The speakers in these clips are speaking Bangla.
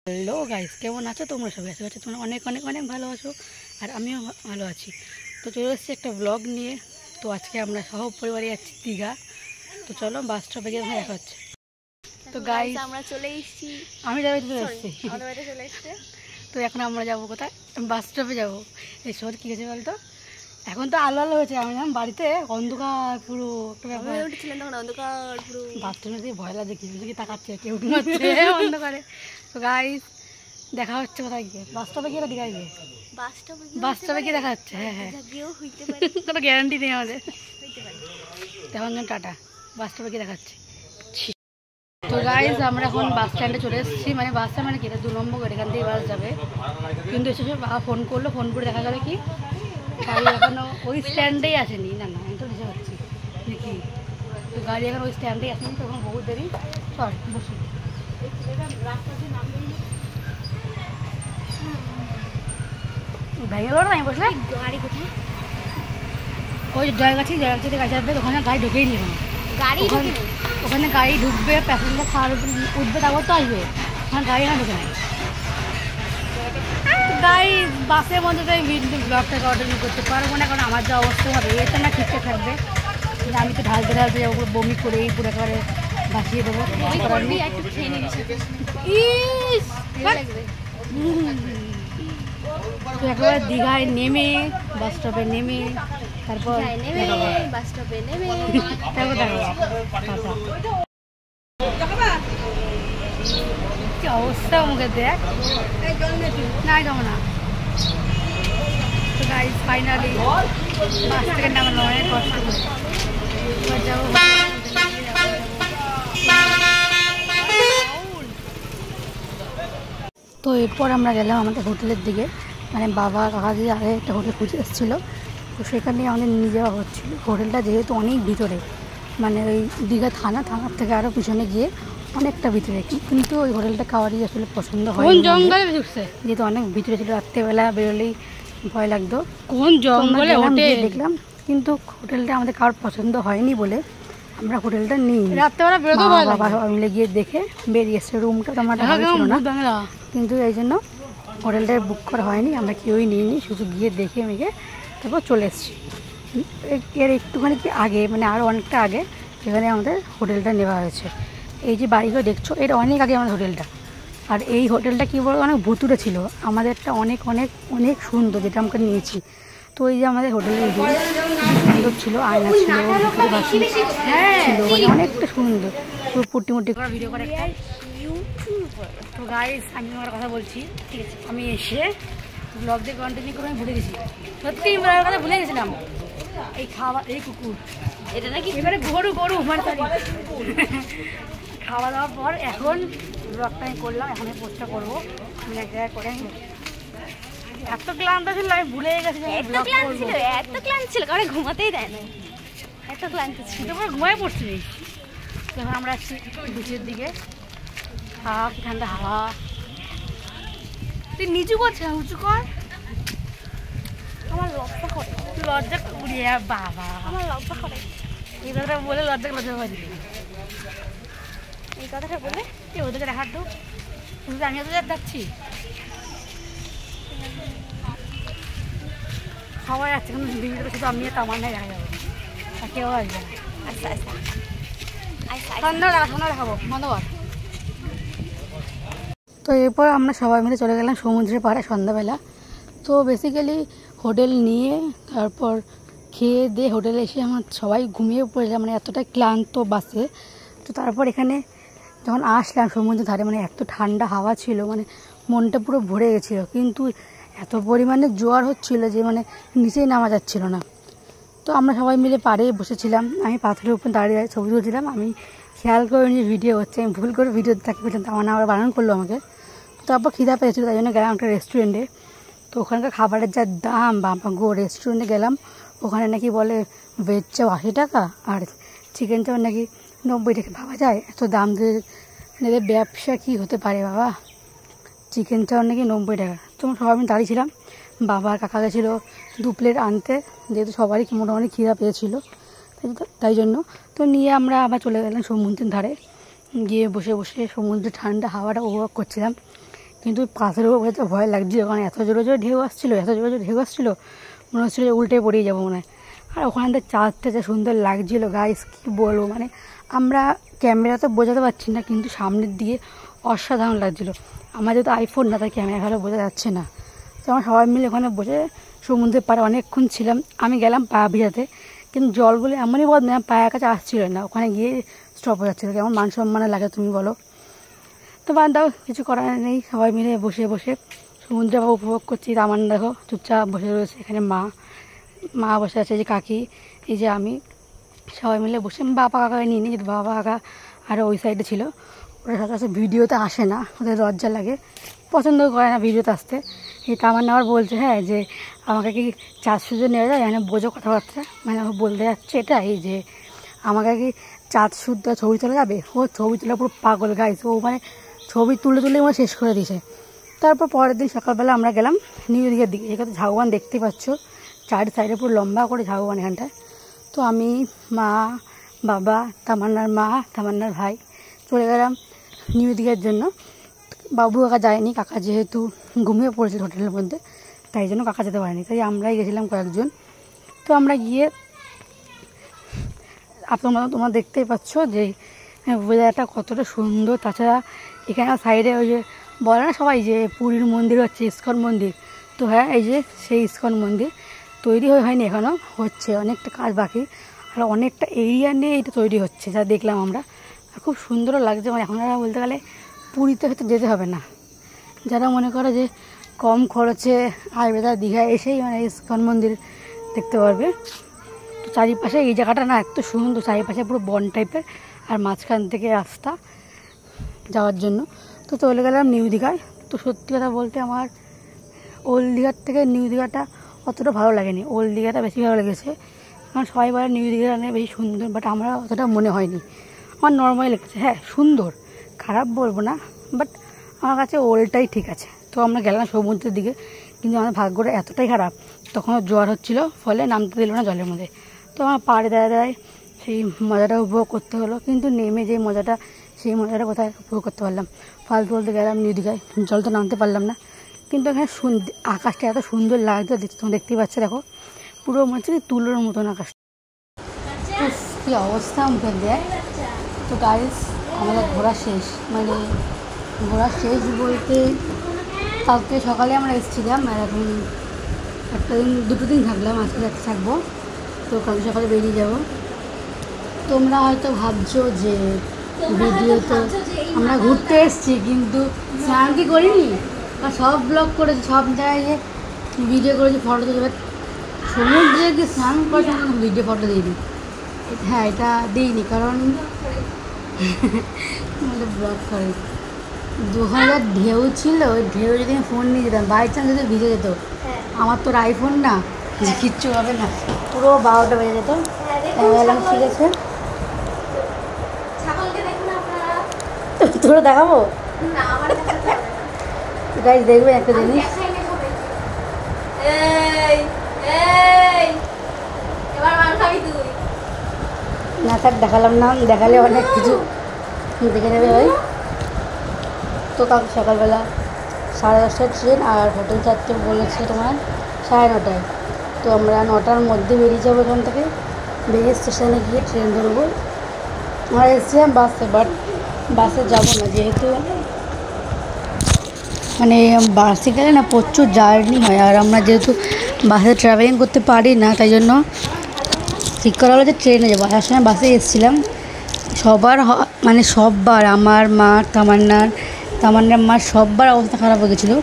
হ্যালো গাইস, কেমন আছো তোমরা সবাই? আশা করছি তোমরা অনেক অনেক অনেক ভালো আছো, আর আমিও ভালো আছি। তো চলে এসেছি একটা ব্লগ নিয়ে। তো আজকে আমরা সহ পরিবারে যাচ্ছি দীঘা। তো চলো বাস স্টপে গিয়ে দেখা হচ্ছে। তো গাইস আমরা চলে এসেছি, আমি যাবো চলে এসেছি। তো এখন আমরা যাবো কোথায়? বাস স্টপে যাবো। এই শহর কী হয়েছে বলতো, এখন তো আলো আলো হয়েছে। আমি যেমন বাড়িতে অন্ধকার পুরো একটা ব্যাপার, উঠেছিলেন তখন অন্ধকার পুরো। বাথরুমে দিয়ে ভয় লাগে, কি তাকাচ্ছে কেউ ঘুমাচ্ছে অন্ধকারে। তো গাইস দেখা হচ্ছে কোথায় গিয়ে, বাস স্টপে গিয়ে দীঘায় গিয়ে বাস স্টপে গিয়ে দেখা হচ্ছে। হ্যাঁ হ্যাঁ, কোনো গ্যারান্টি নেই আমাদের। তেমন টাটা, বাস স্টপে গিয়ে দেখা হচ্ছে। তো গাইস আমরা এখন বাস স্ট্যান্ডে চলে এসেছি, মানে বাস স্ট্যান্ড মানে কি, এটা 2 নম্বর গেট, এখান থেকে বাস যাবে। কিন্তু এসে বাবা ফোন করলো, ফোন করে দেখা গেলো কি গাড়ি এখনো ওই স্ট্যান্ডেই আসেনি। না না, আমি তো বুঝতে পারছি দেখি, তো গাড়ি এখন ওই স্ট্যান্ডেই আসেনি, তো এখন বহুত দেরি। চল বসি। ভেঙে গেল না বসলে গাড়ি কোথায়? ওই জয়গাছি থেকে গাড়ি আসবে, ওখানে গাড়ি ঢুকেই নি গাড়ি ওখানে গাড়ি ঢুকবে, প্যাসেঞ্জার খাওয়ার উঠবে, তারপর তো আসবে। ওখানে গাড়ি না ঢুকে নাই গাড়ি। বাসের মধ্যে তো ব্লগটাকে অর্ডার করতে পারবো না, কারণ আমার যা অবস্থা হবে এটা না ঠিকঠাক থাকবে। আমি তো ঢালতে ঢালতে যাবো, বমি করেই পুরো একেবারে ভাসিয়ে দেবো। তো একেবারে দীঘায় নেমে বাস স্টপে নেমে তারপর কি অবস্থা মুখে দেখ না যাবো না। তো গাইস ফাইনালি বাস থেকে নামানো অনেক কষ্ট করে যাবো। তো এরপর আমরা গেলাম আমাদের হোটেলের দিকে, মানে বাবা কাকা দিয়ে আগে একটা হোটেল খুঁজে এসেছিলো। তো সেখানে আমাদের নিয়ে যাওয়া হচ্ছিলো। হোটেলটা যেহেতু অনেক ভিতরে, মানে ওই দীঘা থানার থেকে আরও পিছনে গিয়ে অনেকটা ভিতরে, কিন্তু ওই হোটেলটা খাওয়ারই আসলে পছন্দ হয়। জঙ্গলে ঢুকছে, যেহেতু অনেক ভিতরে ছিল, রাত্রেবেলা বেরোলেই ভয় লাগতো। কোন জঙ্গলে হোটেল দেখলাম, কিন্তু হোটেলটা আমাদের কারোর পছন্দ হয়নি বলে আমরা হোটেলটা নিই। রাত্রেবেলা বেরোতে বাবা মিলে গিয়ে দেখে বেরিয়ে এসছে। রুমটা তো আমার ছিল না, কিন্তু এই জন্য হোটেলটা বুক করা হয়নি, আমরা কেউই নিইনি, শুধু গিয়ে দেখে মেখে তারপর চলে এসেছি। এর একটুখানি কি আগে, মানে আরও অনেকটা আগে এখানে আমাদের হোটেলটা নেওয়া হয়েছে। এই যে বাড়িগুলো দেখছো, এটা অনেক আগে আমাদের হোটেলটা। আর এই হোটেলটা কী বলবো, অনেক ভুতুরে ছিল, আমাদেরটা অনেক অনেক অনেক সুন্দর যেটা আমরা নিয়েছি। তো এই যে আমাদের হোটেলের রুম সুন্দর ছিল, আয়না ছিল, ছিল, মানে অনেকটা সুন্দর, পুরো পুটিমুটি করে ভিডিও করে একটা। তো গাইস আমি আমার কথা বলছি, ঠিক আছে? আমি এসে ব্লগ দিয়ে কন্টিনিউ করে আমি ভুলে গেছি, সত্যি আমার কথা ভুলে গেছিলাম। এই খাওয়া, এই কুকুর, এটা নাকি এবারে গরু মানে খাওয়া দাওয়ার পর এখন ব্লগটা আমি করলাম, এখন আমি পোস্টটা করবো। আমি এক জায়গায় করে এত ক্লান্ত ছিল আমি ভুলে গেছি ব্লগ করবো। এত ক্লান্ত ছিল কারণ ঘুমাতেই দেয় না, এত ক্লান্ত ছিল, ঘুমাই পড়ছি। তখন আমরা আসছি বিচের দিকে, হাওয়া কি ঠান্ডা হাওয়া। তুই নিচু করছে, উঁচু কর, আমার লজ্জা করে, লজ্জা উড়িয়ে বাবা, আমার লজ্জা করে। এই কথাটা বলে লজ্জা করে দিবি, এই কথাটা বলে ওদেরকে দেখার তো আমি তো যাচ্ছি, সবাই আছে কিন্তু ভিডিওটা শুধু আমি আমার নাই দেখা যাবে, আর কেউ আসবে না। আচ্ছা আচ্ছা সন্ধ্যা দেখাবো ধন্যবাদ। তো এরপর আমরা সবাই মিলে চলে গেলাম সমুদ্রের পাড়ে সন্ধ্যাবেলা। তো বেসিক্যালি হোটেল নিয়ে তারপর খেয়ে দিয়ে হোটেলে এসে আমার সবাই ঘুমিয়ে পড়েছিলাম, মানে এতটাই ক্লান্ত বাসে। তো তারপর এখানে যখন আসলাম সমুদ্রের ধারে, মানে এত ঠান্ডা হাওয়া ছিল, মানে মনটা পুরো ভরে গেছিলো, কিন্তু এত পরিমাণে জোয়ার হচ্ছিলো যে মানে নিচেই নামা যাচ্ছিলো না। তো আমরা সবাই মিলে পাড়ে বসেছিলাম, আমি পাথরের উপর দাঁড়িয়ে ছবি তুলছিলাম। আমি খেয়াল করে নিয়ে ভিডিও হচ্ছে, আমি ভুল করে ভিডিও থাকি পর্যন্ত আমার আবার বারণ করলো আমাকে। তারপর খিদা পেয়েছিল, তাই জন্য গেলাম একটা রেস্টুরেন্টে। তো ওখানকার খাবারের যা দাম বাবা গো, রেস্টুরেন্টে গেলাম, ওখানে নাকি বলে ভেজ চাও 80 টাকা আর চিকেন চাও নাকি 90 টাকা। ভাবা যায় এত দাম দিয়ে নেবে, ব্যবসা কি হতে পারে বাবা। চিকেন চাও নাকি 90 টাকা। তো সবাই আমি দাঁড়িয়েছিলাম, বাবা কাকা গেছিলো 2 প্লেট আনতে, যেহেতু সবারই মোটামুটি খিদা পেয়েছিল, তাই জন্য। তো নিয়ে আমরা আবার চলে গেলাম সমুদ্রের ধারে, গিয়ে বসে বসে সমুদ্রের ঠান্ডা হাওয়াটা উপভোগ করছিলাম। কিন্তু পাথরের উপরে তো ভয় লাগছিল, কারণ এত জোরে জোরে ঢেউ আসছিলো মনে হচ্ছিলো যে উল্টে পড়েই যাবো মনে হয়। আর ওখানে তো চাঁদটা যা সুন্দর লাগছিলো গাইস, কী বলবো, মানে আমরা ক্যামেরা তো বোঝাতে পারছি না, কিন্তু সামনের দিকে অসাধারণ লাগছিলো। আমার যেহেতু আইফোন না, তাই ক্যামেরা ভালো বোঝা যাচ্ছে না। তো আমরা সবাই মিলে ওখানে বসে সমুদ্রের পাড়ে অনেকক্ষণ ছিলাম। আমি গেলাম পা ভিজাতে, কিন্তু জলগুলো এমনই বদলে পায়ের কাছে আসছিল না, ওখানে গিয়ে স্টপ হয়ে যাচ্ছিলো। কেমন মান সম্মানে লাগে তুমি বলো? তো বাদ দাও, কিছু করার নেই। সবাই মিলে বসে বসে সমুদ্রে উপভোগ করছি। তামান দেখো চুপচাপ বসে রয়েছে এখানে, মা বসে আছে, যে কাকি, এই যে আমি, সবাই মিলে বসে। বাবা কাকাকে নিয়ে নিই, বাবা কাকা আরও ওই সাইডে ছিল। ওরা সাথে সাথে ভিডিওতে আসে না, ওদের লজ্জা লাগে, পছন্দ করে না ভিডিওতে আসতে। এই তামান আবার বলছে হ্যাঁ যে আমাকে কি চাঁদ সূর্য নেওয়া যায়, মানে বোঝো কথাবার্তা, মানে ও বলতে যাচ্ছে এটাই যে আমাকে কি চাঁদ সূর্য ছবি তোলা যাবে। ও ছবি তোলা পুরো পাগল গাইস, ও মানে ছবি তুলে মানে শেষ করে দিয়েছে। তারপর পরের দিন সকালবেলা আমরা গেলাম নিউ দিঘার দিকে। এখানে ঝাউবান দেখতে পাচ্ছ, চার সাইডে পুরো লম্বা করে ঝাউবান এখানটায়। তো আমি, মা, বাবা, তামান্নার মা, তামান্নার ভাই চলে গেলাম নিউ দিঘার জন্য। বাবু কাকা যায়নি, কাকা যেহেতু ঘুমিয়ে পড়েছিল হোটেলের মধ্যে, তাই জন্য কাকা যেতে পারেনি, তাই আমরাই গেছিলাম কয়েকজন। তো আমরা গিয়ে তোমরা দেখতেই পাচ্ছ যে ওয়েদারটা কতটা সুন্দর। তাছাড়া এখানে সাইডে ওই যে বলে না সবাই যে পুরীর মন্দির হচ্ছে ইস্কন মন্দির, তো হ্যাঁ এই যে সেই ইস্কন মন্দির তৈরি হয়নি এখনও, হচ্ছে, অনেকটা কাজ বাকি, আর অনেকটা এরিয়া নিয়ে এটা তৈরি হচ্ছে যা দেখলাম আমরা। আর খুব সুন্দরও লাগছে, মানে এখন বলতে গেলে পুরীতে হয়তো যেতে হবে না, যারা মনে করে যে কম খরচে আসবে তারা দীঘায় এসেই মানে ইস্কন মন্দির দেখতে পারবে। তো চারিপাশে এই জায়গাটা না এত সুন্দর, চারিপাশে পুরো বন টাইপের, আর মাঝখান থেকে রাস্তা যাওয়ার জন্য। তো চলে গেলাম নিউ দীঘায়। তো সত্যি কথা বলতে আমার ওল্ড দীঘার থেকে নিউ দীঘাটা অতটা ভালো লাগেনি, ওল্ড দীঘাটা বেশি ভালো লেগেছে। কারণ সবাই বলে নিউ দীঘাটা নিয়ে বেশি সুন্দর, বাট আমার অতটা মনে হয়নি, আমার নর্মালি লেগেছে। হ্যাঁ সুন্দর, খারাপ বলবো না, বাট আমার কাছে ওল্ডটাই ঠিক আছে। তো আমরা গেলাম সমুদ্রের দিকে, কিন্তু আমার ভাগ্যটা এতটাই খারাপ, তখনও জ্বর হচ্ছিলো, ফলে নামতে দিল না জলের মধ্যে। তো আমার পাড়ে দাঁড়ায় সেই মজাটা উপভোগ করতে হলো, কিন্তু নেমে যে মজাটা, সেই মজাটা কোথায় উপভোগ করতে পারলাম। ফালতু বলতে গেলাম নিউ দীঘায়, জল তো নামতে পারলাম না। কিন্তু এখানে আকাশটা এত সুন্দর লাগছে, তোমরা দেখতেই পাচ্ছ, দেখো পুরো মনে হচ্ছে তুলোর মতন আকাশটা, কী অবস্থা মুখে দেয়। তো গাইস আমাদের ঘোরা শেষ, মানে ঘোরা শেষ বলতে কালকে সকালে আমরা এসেছিলাম, আর এখন দুটো দিন থাকলাম, আজকে রাতে থাকবো। তো কালকে সকালে বেরিয়ে যাব। তোমরা হয়তো ভাবছো যে ভিডিওতে আমরা ঘুরতে এসেছি, কিন্তু স্নান কি করিনি, বা সব ব্লগ করেছি, সব জায়গায় ভিডিও করেছি, ফটো তুলে, সমুদ্রে গিয়ে স্নান করার জন্য ভিডিও ফটো দিইনি। হ্যাঁ এটা দিইনি, কারণ ব্লগ করে 2000 ঢেউ ছিল, ওই ঢেউ যদি আমি ফোন নিয়ে যেতাম, বাই চান্স যদি ভিজে যেত, আমার তো আইফোন না যে কিচ্ছু হবে না, পুরো 12টা বেজে যেত। বললাম ঠিক আছে, তোরা দেখাবো গাইস, দেখবে একটা জিনিস, না থাক দেখালাম না, দেখালে অনেক কিছু দেখে নেবে ভাই। তো কাল সকালবেলা 10:30টায় ট্রেন, আর হোটেল চারটে বলেছে তোমার 9:30টায়। তো আমরা 9টার মধ্যে বেরিয়ে যাবো এখান থেকে, বেরিয়ে স্টেশনে গিয়ে ট্রেন ধরবো। আমরা এসেছিলাম বাসে, বাট বাসে যাবো না, যেহেতু মানে বাসে গেলে না প্রচুর জার্নি হয়, আর আমরা যেহেতু বাসে ট্রাভেলিং করতে পারি না, তাই জন্য ঠিক করা হলো যে ট্রেনে যাবো। আসার সময় বাসে এসেছিলাম, মানে সববার আমার মা, তামান্নার মার সববার অবস্থা খারাপ হয়ে গেছিলো,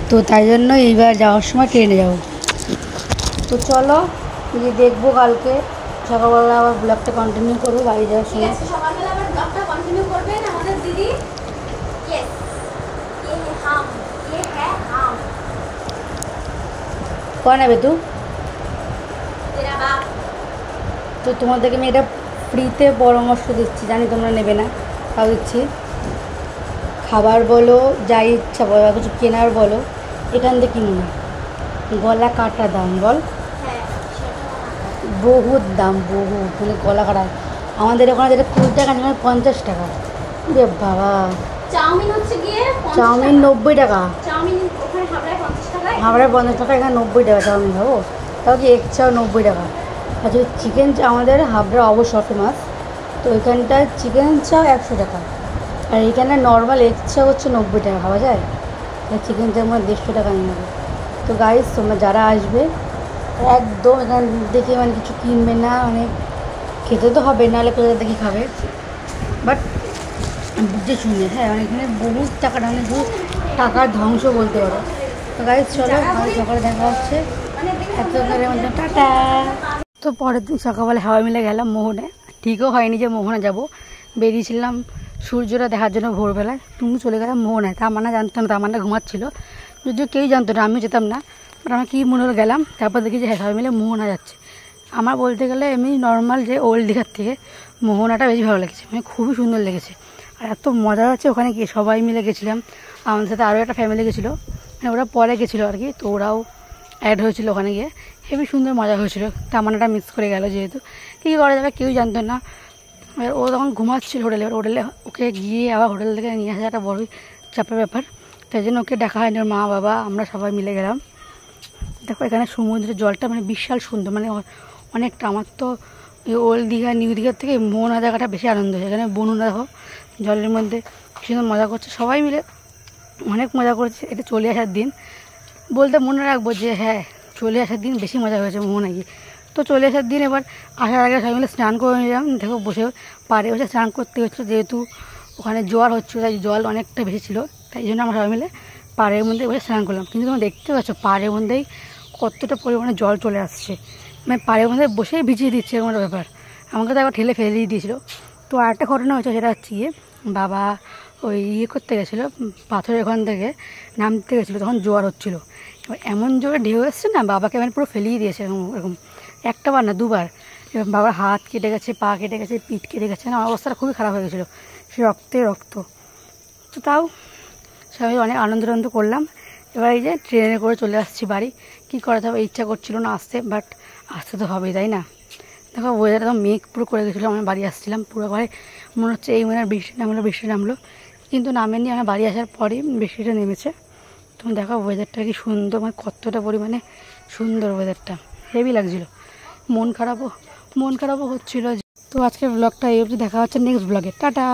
তো তাই জন্য এইবার যাওয়ার সময় ট্রেনে যাবো। তো চলো যে দেখবো কালকে সকালবেলা আবার ব্লগটা কন্টিনিউ করবো বাড়ি যাওয়ার সময়। সকালবেলা আবার ব্লগটা কন্টিনিউ করবেন আমাদের দিদি। কয় নেবে তু? তো তোমাদেরকে আমি এটা ফ্রিতে পরামর্শ দিচ্ছি, জানি তোমরা নেবে না, তাও দিচ্ছি। খাবার বলো, যাই ইচ্ছা বলো, কিছু কেনার বলো, এখান থেকে কিনো না, গলা কাটা দাম বল, বহুত দাম, বহুত, মানে গলা কাটা। আমাদের ওখানে যেটা 20 টাকা, 50 টাকা, রে বাবা। চাউমিন হচ্ছে গিয়ে চাউমিন 90 টাকা, চাউমিন ওখানে হাবড়ায় 50 টাকায়। হাবড়ায় 50 টাকা, এখানে 90 টাকা চাউমিন খাবো। তাও কি এগ চাও 90 টাকা। আর যদি চিকেন চা, আমাদের হাবড়া অবশ্য ফেমাস, তো এখানটায় চিকেন চাও 100 টাকা। আর এখানে নর্মাল এগ চা হচ্ছে 90 টাকা, খাওয়া যায়। আর চিকেন চা আমার 150 টাকা নিয়ে নেবে। তো গাইস, তোমরা যারা আসবে একদম এখান দেখে মানে কিছু কিনবে না, মানে খেতে তো হবে, নাহলে কোথাও দেখি খাবে, বাট বুঝে শুনে। হ্যাঁ, মানে এখানে বহুত টাকাটা, মানে বহুত টাকার ধ্বংস বলতে পারো। তো গাইস চলো, কাল সকালে দেখা হচ্ছে। এত সকালের মধ্যে টাটা। তো পরের দিন সকালবেলা হাওয়া মিলে গেলাম মোহনে। ঠিকও হয়নি যে মোহনে যাব, বেরিয়েছিলাম সূর্যটা দেখার জন্য ভোরবেলায়। তুমি চলে গেলাম মোহনে, তার মানে জানতাম না, তার মানে ঘুমাচ্ছিল, যদিও কেউই জানতো না, আমিও যেতাম না। বাট আমার কী মনে হলো গেলাম, তারপর দেখি যে হ্যাঁ সবাই মিলে মোহনা যাচ্ছে। আমার বলতে গেলে এমনি নর্মাল যে ওল্ড দীঘার থেকে মোহনাটা বেশি ভালো লেগেছে, মানে খুবই সুন্দর লেগেছে। আর এত মজা হচ্ছে ওখানে গিয়ে, সবাই মিলে গেছিলাম। আমাদের সাথে আরও একটা ফ্যামিলি গেছিলো, মানে ওরা পরে গেছিলো আর কি, তো ওরাও অ্যাড হয়েছিল ওখানে গিয়ে। হেবি সুন্দর মজা হয়েছিল। তামান্নাটা মিস করে গেল, যেহেতু কী করা যাবে কেউ জানতো না। আর ও তখন ঘুমাচ্ছিল হোটেলে ওকে গিয়ে আবার হোটেল থেকে নিয়ে আসা একটা বড়ই চাপের ব্যাপার, তাই জন্য ওকে দেখা হয়নি। ওর মা বাবা আমরা সবাই মিলে গেলাম। দেখো এখানে সমুদ্রের জলটা মানে বিশাল সুন্দর, মানে অনেকটা। আমার তো ওল্ড দীঘা নিউ দীঘার থেকে মোহনা জায়গাটা বেশি আনন্দ হয়েছে। এখানে বনুরা দেখো জলের মধ্যে সুন্দর মজা করছে, সবাই মিলে অনেক মজা করেছে। এটা চলে আসার দিন বলতে মনে রাখবো যে হ্যাঁ, চলে আসার দিন বেশি মজা হয়েছে মোহনা গিয়ে। তো চলে আসার দিন এবার আসার আগে সবাই মিলে স্নান করে নিলাম। দেখো বসে পাড়ে বসে স্নান করতে হচ্ছিলো, যেহেতু ওখানে জোয়ার হচ্ছিলো, তাই জল অনেকটা বেশি ছিল, তাই জন্য আমরা সবাই মিলে পাড়ের মধ্যে বসে স্নান করলাম। কিন্তু তোমরা দেখতে পাচ্ছ পাড়ের মধ্যেই কতটা পরিমাণে জল চলে আসছে, মানে পাড়ের মধ্যে বসেই ভিজিয়ে দিচ্ছে, এরকম একটা ব্যাপার। আমাকে তো একবার ঠেলে ফেলে দিয়ে দিয়েছিলো। তো আরেকটা ঘটনা হয়েছে, সেটা হচ্ছে বাবা ওই করতে গেছিলো, পাথরের ওখান থেকে নামতে গেছিলো, তখন জোয়ার হচ্ছিলো। এবার এমন জোরে ঢেউ এসছে না, বাবাকে মানে পুরো ফেলিয়ে দিয়েছে এরকম একটা বার না দুবার। এবার বাবার হাত কেটে গেছে, পা কেটে গেছে, পিঠ কেটে গেছে, না অবস্থাটা খুবই খারাপ হয়ে গেছিলো, সে রক্ত। তো তাও সবাই অনেক আনন্দ করলাম। এবার এই যে ট্রেনে করে চলে আসছি বাড়ি। কী করা যাবে, ইচ্ছা করছিল না আসতে, বাট আসতে তো হবেই, তাই না। দেখো ওয়েদার একদম মেঘ পুরো করে গেছিলো, আমি বাড়ি আসছিলাম পুরো ঘরে মনে হচ্ছে এই মনে বৃষ্টি নামলো, কিন্তু নামেনি। আমার বাড়ি আসার পরেই বৃষ্টিটা নেমেছে। তুমি দেখো ওয়েদারটা কি সুন্দর, মানে কতটা পরিমাণে সুন্দর ওয়েদারটা, হেভি লাগছিলো। মন খারাপও হচ্ছিলো। তো আজকের ব্লগটা এই অবধি, দেখা হচ্ছে নেক্সট ব্লগে, টাটা।